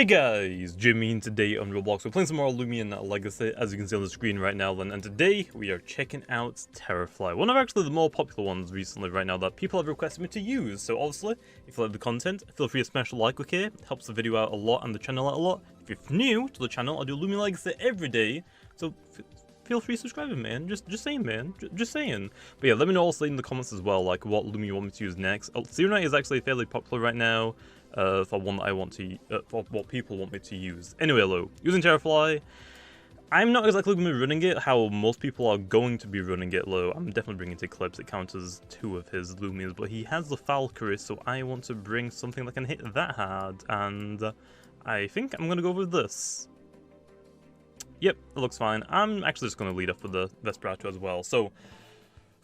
Hey guys, Jimmy, and today on Roblox we're playing some more Loomian Legacy, as you can see on the screen right now, and today we are checking out Terrafly, one of actually the more popular ones recently right now that people have requested me to use. So obviously, if you like the content, feel free to smash a like, okay? It helps the video out a lot and the channel out a lot. If you're new to the channel, I do Loomian Legacy every day, so feel free to subscribe, man. Just saying, man. Just saying. But yeah, let me know also in the comments as well, like what Loomian you want me to use next. Zero Night is actually fairly popular right now. For one that I want to, for what people want me to use. Anyway, hello. Using Terrafly, I'm not exactly going to be running it how most people are going to be running it, low. I'm definitely bringing it to Clips. It counts as 2 of his Loomians, but he has the Valkyrie, so I want to bring something that can hit that hard, and I think I'm going to go with this. Yep, it looks fine. I'm actually just going to lead off with the Vesperado as well. So,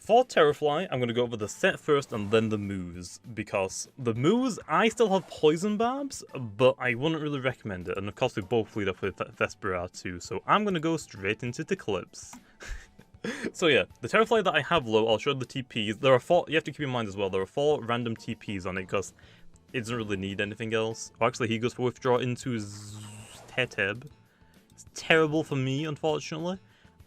for Terrafly, I'm going to go over the set first and then the moves, because the moves, I still have Poison Barbs, but I wouldn't really recommend it, and of course we both lead up with Vesperado, so I'm going to go straight into the clips. So yeah, the Terrafly that I have low, I'll show the TPs. There are 4, you have to keep in mind as well, there are 4 random TPs on it, because it doesn't really need anything else. Well, actually, he goes for withdraw into Teteb. It's terrible for me, unfortunately.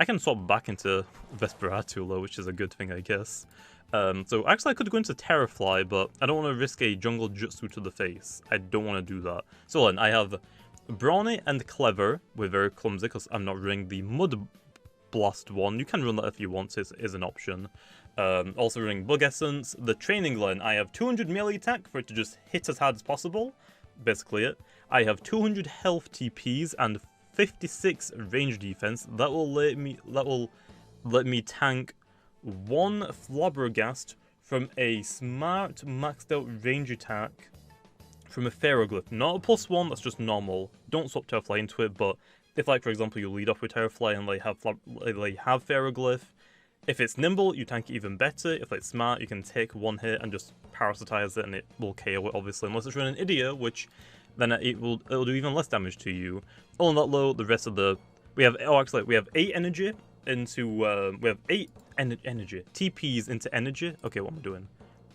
I can swap back into Vesperado low, which is a good thing, I guess. So actually I could go into Terrafly, but I don't want to risk a jungle jutsu to the face. I don't want to do that. So then I have Brawny and Clever with very clumsy, because I'm not running the Mud Blast one. You can run that if you want to, it is an option. Also running Bug Essence. The Training Line, I have 200 melee attack for it to just hit as hard as possible. Basically it. I have 200 health TPs and 56 range defense. That will let me tank 1 Flabbergast from a smart maxed out range attack from a Ferroglyph. Not a +1, that's just normal. Don't swap Terrafly into it, but if, like, for example, you lead off with Terrafly and they have Ferroglyph, if it's nimble, you tank it even better. If it's smart, you can take 1 hit and just parasitize it and it will KO it, obviously, unless it's running Idiot, which then it'll do even less damage to you. All on that low, the rest of the we have 8 energy into we have 8 energy TPs into energy. Okay, what am I doing?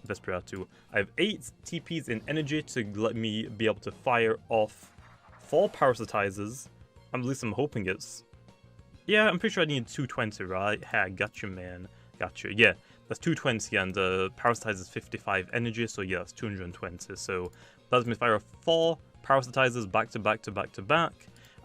Vesperado. I have 8 TPs in energy to let me be able to fire off 4 parasitizers. At least I'm hoping it's. Yeah, I'm pretty sure I need 220, right? Hey, gotcha, man. Gotcha. Yeah, that's 220, and parasitizers 55 energy, so yeah, that's 220. So that lets me fire off 4 parasitizers back to back to back to back,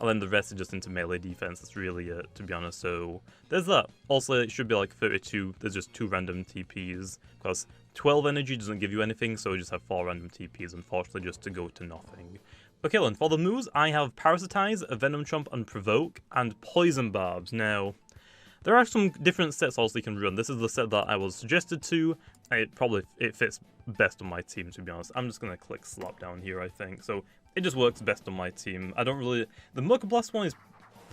and then the rest is just into melee defense. That's really it, to be honest. So there's that. Also, it should be like 32. There's just 2 random TPs, because 12 energy doesn't give you anything, so we just have 4 random TPs, unfortunately, just to go to nothing. Okay, then, for the moves, I have Parasitize, Venom Chomp, and Provoke, and Poison Barbs. Now, there are some different sets also you can run. This is the set that I was suggested to. It fits best on my team, to be honest. I'm just going to click Slap down here, I think. So it just works best on my team. I don't really. The Mug Blast one is,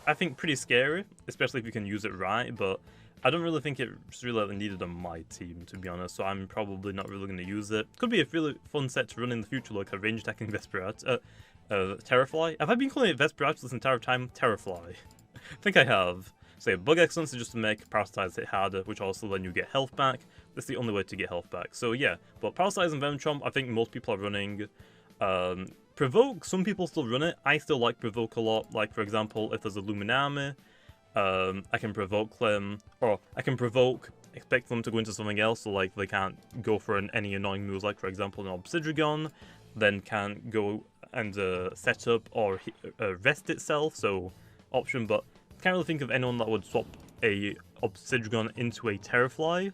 I think, pretty scary, especially if you can use it right, but I don't really think it's really needed on my team, to be honest. So I'm probably not really going to use it. Could be a really fun set to run in the future, like a range attacking Vesperado. Terrafly. Have I been calling it Vesperado this entire time? Terrafly. I think I have. So yeah, Bug Excellence is just to make Parasitize hit harder, which also then you get health back. That's the only way to get health back. So yeah, but Parasitize and Venom Chomp, I think most people are running. Provoke, some people still run it. I still like Provoke a lot. Like, for example, if there's a Luminami, I can provoke them, or I can provoke, expect them to go into something else, so like they can't go for any annoying moves, like for example an Obsidian, then can't go and set up or rest itself, so option, but can't really think of anyone that would swap a Obsidian into a Terrafly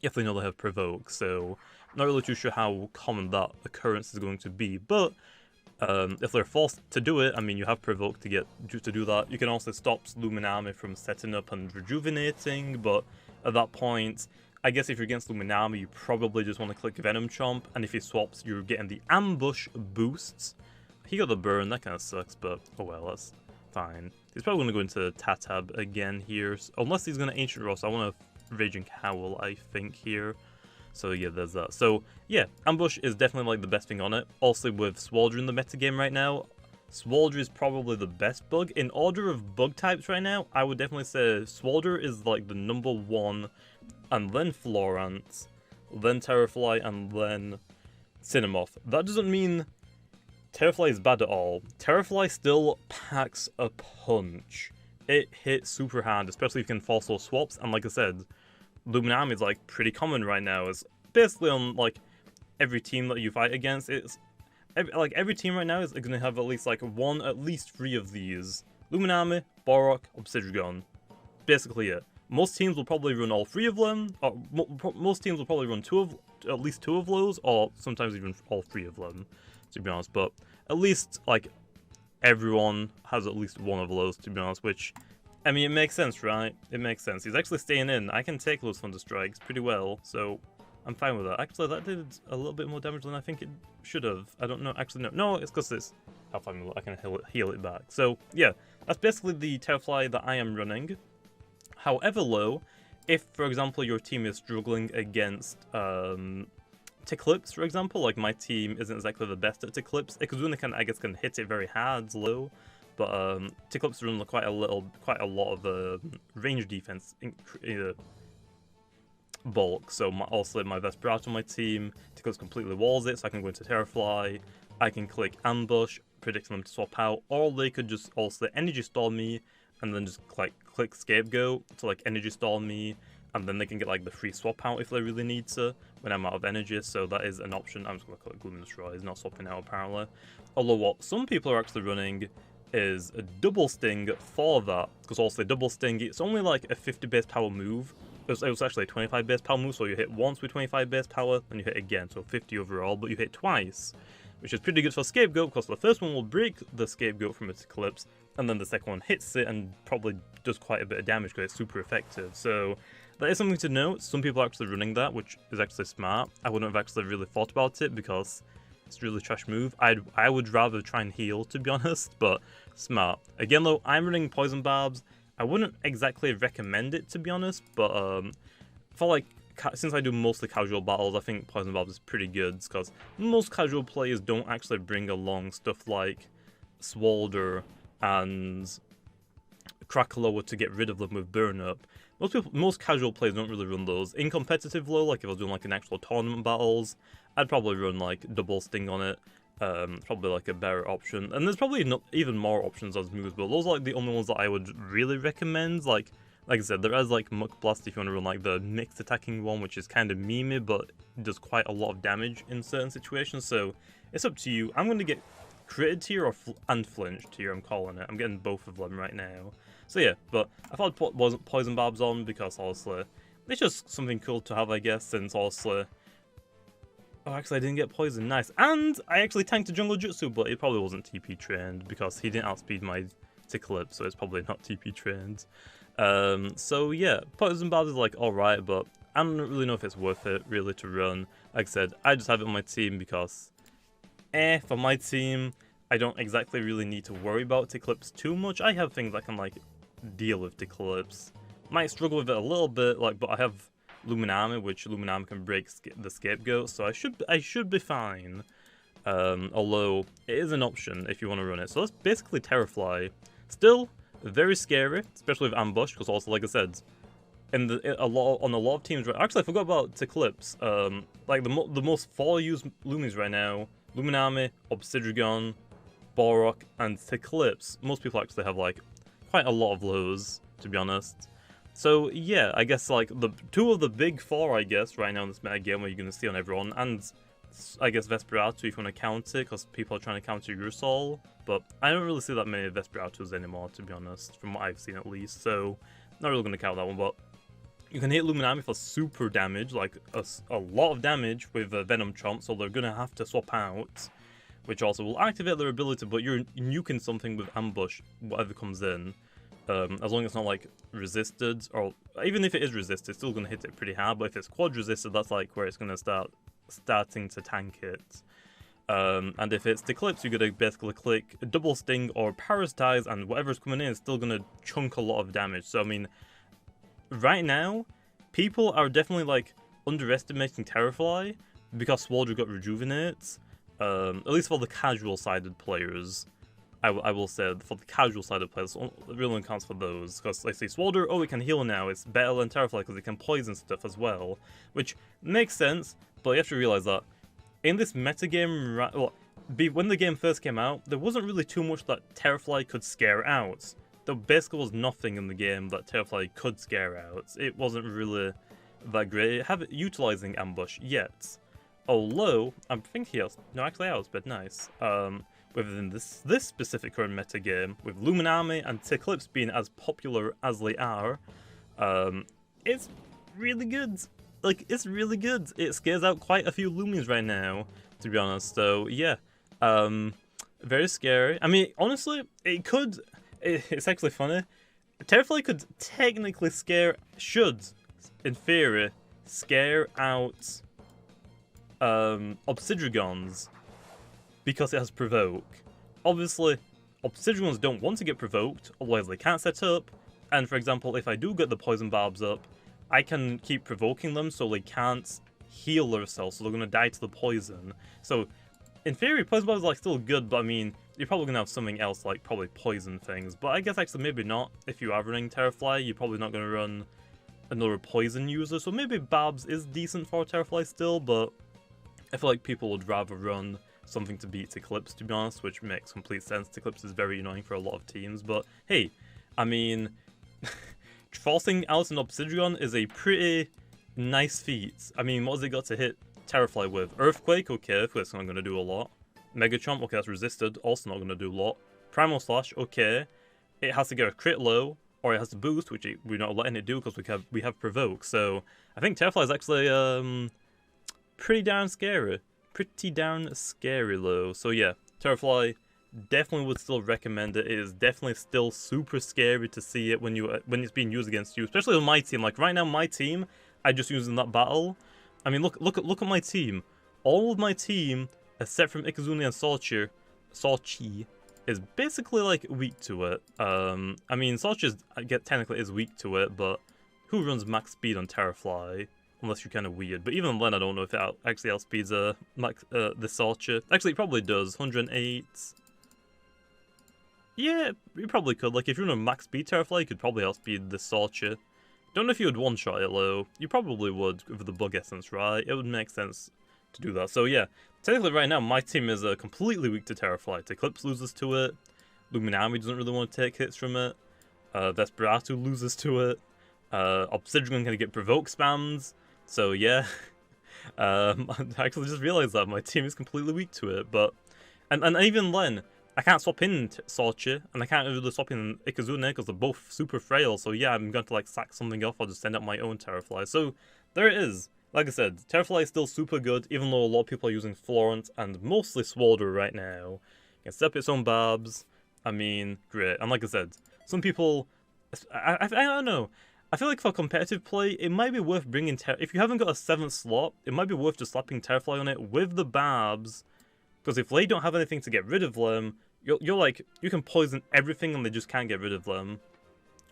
if they know they have Provoke, so not really too sure how common that occurrence is going to be, but if they're forced to do it, I mean, you have Provoke to do that. You can also stop Luminami from setting up and rejuvenating, but at that point, I guess if you're against Luminami, you probably just want to click Venom Chomp, and if he swaps, you're getting the Ambush boosts. He got the burn, that kind of sucks, but oh well, that's fine. He's probably going to go into Tatab again here, unless he's going to Ancient Roast. I want to Raging Howl, I think, here. So yeah, there's that. So yeah, Ambush is definitely like the best thing on it. Also with Swalger in the metagame right now, Swalger is probably the best bug. In order of bug types right now, I would definitely say Swalger is like the #1, and then Florant, then Terrafly, and then Cinemoth. That doesn't mean Terrafly is bad at all. Terrafly still packs a punch. It hits super hard, especially if you can force those swaps, and like I said, Loomian is like pretty common right now. It's basically on like every team that you fight against. It's every team right now is going to have at least like at least 3 of these. Loomian, Borok, Obsidian. Basically it. Most teams will probably run all 3 of them, or most teams will probably run at least 2 of those, or sometimes even all 3 of them, to be honest. But at least like everyone has at least 1 of those, to be honest, which, I mean, it makes sense, right? It makes sense. He's actually staying in. I can take those Thunder Strikes pretty well, so I'm fine with that. Actually, that did a little bit more damage than I think it should have. I don't know. Actually, no. No, it's because it's Half Amulet. I can heal it back. So, yeah, that's basically the Terrafly that I am running. However, though, if, for example, your team is struggling against Ticlips, for example, like my team isn't exactly the best at Ticlips, Ikazuna I guess can hit it very hard, low, but Ticlips run quite a lot of range defense bulk. So also my Vesperate on my team, Ticlips completely walls it, so I can go into Terrafly, I can click Ambush, predicting them to swap out, or they could just also Energy Storm me, and then just like click Scapegoat to like Energy Storm me, and then they can get like the free swap out if they really need to when I'm out of energy, so that is an option. I'm just going to click Gloom and Destroy, it's not swapping out apparently. Although what some people are actually running is a double sting for that, because also double sting, it's only like a 50 base power move. It was actually a 25 base power move, so you hit once with 25 base power, then you hit again, so 50 overall, but you hit twice, which is pretty good for Scapegoat, because the first one will break the Scapegoat from its Eclipse, and then the second one hits it and probably does quite a bit of damage because it's super effective. So that is something to note. Some people are actually running that, which is actually smart. I wouldn't have actually really thought about it because it's a really trash move. I would rather try and heal, to be honest, but smart. Again though, I'm running Poison Barbs. I wouldn't exactly recommend it, to be honest, but for like, since I do mostly casual battles, I think Poison Barbs is pretty good, because most casual players don't actually bring along stuff like Swalder and Crackaloa to get rid of them with Burn Up. Most casual players don't really run those. In competitive low, like if I was doing like an actual tournament battles, I'd probably run like Double Sting on it. Probably like a better option. And there's probably not even more options as moves, but those are like the only ones that I would really recommend. Like I said, there is like Muck Blast if you want to run like the mixed attacking one, which is kind of memey, but does quite a lot of damage in certain situations. So it's up to you. I'm going to get Critted Tier and Flinch Tier, I'm calling it. I'm getting both of them right now. So yeah, but I thought I'd put Poison Barbs on because honestly, it's just something cool to have, I guess, since honestly... Oh, actually I didn't get poison, nice. And I actually tanked a Jungle Jutsu, but it probably wasn't TP trained because he didn't outspeed my Ticlip, so it's probably not TP trained. So yeah, Poison Barbs is like alright, but I don't really know if it's worth it really to run. Like I said, I just have it on my team because for my team, I don't exactly really need to worry about Ticlips too much. I have things that can like deal with Ticlips. Might struggle with it a little bit, like, but I have Loomian, which Loomian can break the Scapegoat, so I should be fine. Although it is an option if you want to run it. So that's basically Terrafly. Still very scary, especially with Ambush, because also like I said, on a lot of teams. Actually, I forgot about Ticlips. Like the most fully used Loomies right now: Loomian, Obsidian, Borok, and Ticlips. Most people actually have like quite a lot of those, to be honest. So yeah, I guess like the 2 of the big 4, I guess, right now in this meta game where you're gonna see on everyone, and I guess Vesperatu if you want to counter, because people are trying to counter your Soul, but I don't really see that many Vesperatus anymore, to be honest, from what I've seen at least. So not really gonna count that one, but you can hit Loomian for super damage, like a lot of damage with Venom Chomp, so they're gonna have to swap out, which also will activate their ability, but you're nuking something with Ambush, whatever comes in. As long as it's not like resisted, or even if it is resisted, it's still going to hit it pretty hard, but if it's quad resisted, that's like where it's going to starting to tank it. And if it's Ticlips, you're going to basically click Double Sting or Parasitize, and whatever's coming in is still going to chunk a lot of damage. So I mean, right now, people are definitely like underestimating Terrafly because Swalder got Rejuvenate, at least for the casual-sided players. I will say, for the casual side of players, it really counts for those, because like say Swalder, oh, it can heal now, it's better than Terrafly because it can poison stuff as well, which makes sense, but you have to realize that in this metagame, well, when the game first came out, there wasn't really too much that Terrafly could scare out. There basically was nothing in the game that Terrafly could scare out. It wasn't really that great. It haven't utilizing ambush yet. Although, I'm thinking else. No, actually, I was a bit nice. Within this specific current meta game, with Loomian Army and Eclipse being as popular as they are, it's really good. Like, it's really good. It scares out quite a few Loomians right now, to be honest. So, yeah. Very scary. I mean, honestly, it could... It's actually funny. Terrafly could technically should, in theory, scare out Obsidians because it has provoke. Obviously, Obsidians don't want to get provoked, otherwise they can't set up. And for example, if I do get the poison barbs up, I can keep provoking them so they can't heal themselves, so they're going to die to the poison. So, in theory, poison barbs are like still good, but I mean, you're probably going to have something else, like probably poison things. But I guess actually maybe not. If you are running Terrafly, you're probably not going to run another poison user. So maybe barbs is decent for Terrafly still, but I feel like people would rather run something to beat Eclipse, to be honest, which makes complete sense. Eclipse is very annoying for a lot of teams, but hey, I mean, forcing out an Obsidian is a pretty nice feat. I mean, what has it got to hit Terrafly with? Earthquake, okay, Earthquake's not going to do a lot. Mega Chomp, okay, that's resisted, also not going to do a lot. Primal Slash, okay. It has to get a crit low, or it has to boost, which we're not letting it do because we have Provoke. So I think Terrafly is actually pretty darn scary. Pretty darn scary low. So yeah, Terrafly, definitely would still recommend it. It is definitely still super scary to see it when it's being used against you, especially on my team. Like right now, my team, I just used in that battle. I mean, look at my team. All of my team, except from Ikazuni and Sochi, is basically like weak to it. I mean, Sochi technically is weak to it, but who runs max speed on Terrafly? Unless you're kind of weird. But even then, I don't know if it actually outspeeds the Sochi. Actually, it probably does. 108. Yeah, you probably could. Like, if you're on a max speed Terrafly, you could probably outspeed the Sochi. Don't know if you would one-shot it low. You probably would with the bug essence, right? It would make sense to do that. So yeah, technically right now, my team is completely weak to Terrafly. Eclipse loses to it. Loomian Army doesn't really want to take hits from it. Vesperatu loses to it. Obsidian can get provoke spams. So yeah, I actually just realized that my team is completely weak to it. But and even then, I can't swap in Sochi, and I can't really swap in Ikazune because they're both super frail. So yeah, I'm going to like sack something off or just send out my own Terrafly. So there it is. Like I said, Terrafly is still super good, even though a lot of people are using Florent and mostly Swalder right now. It can set up its own barbs. I mean, great. And like I said, some people, I don't know. I feel like for competitive play, it might be worth bringing if you haven't got a 7th slot, it might be worth just slapping Terrafly on it with the barbs, because if they don't have anything to get rid of them, you're like, you can poison everything and they just can't get rid of them.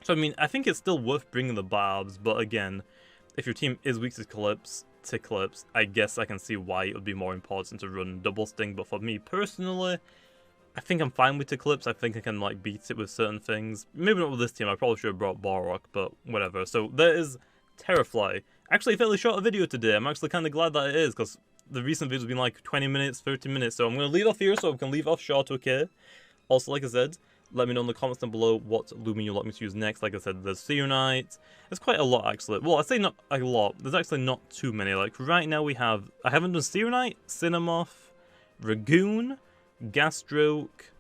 So I mean, I think it's still worth bringing the barbs, but again, if your team is weak to Eclipse, I guess I can see why it would be more important to run Double Sting, but for me personally, I think I'm fine with Eclipse. I think I can like beat it with certain things. Maybe not with this team. I probably should have brought Barrock, but whatever. So there is Terrafly. Actually, a fairly short video today. I'm actually kind of glad that it is, because the recent videos have been like 20 minutes, 30 minutes. So I'm going to leave off here so we can leave off short, okay? Also, like I said, let me know in the comments down below what Loomian you'd like me to use next. Like I said, there's Seonite. There's quite a lot, actually. Well, I say not a lot. There's actually not too many. Like, right now we have... I haven't done Seonite, Cinemoth, Ragoon, Gastroke,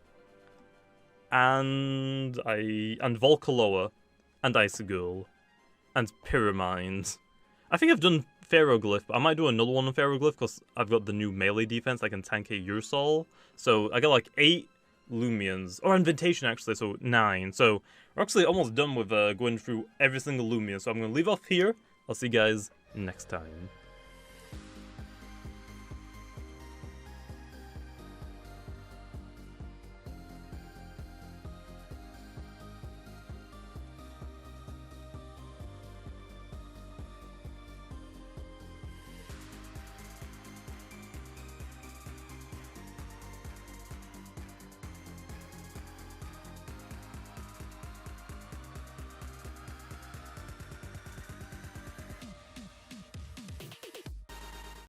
and Volcaloa, and Icegul, and Pyramind. I think I've done Ferroglyph, but I might do another one on Ferroglyph because I've got the new melee defense. I can tank a Ursol. So I got like 8 Loomians, or Invitation actually, so 9. So we're actually almost done with going through every single Loomian. So I'm going to leave off here. I'll see you guys next time.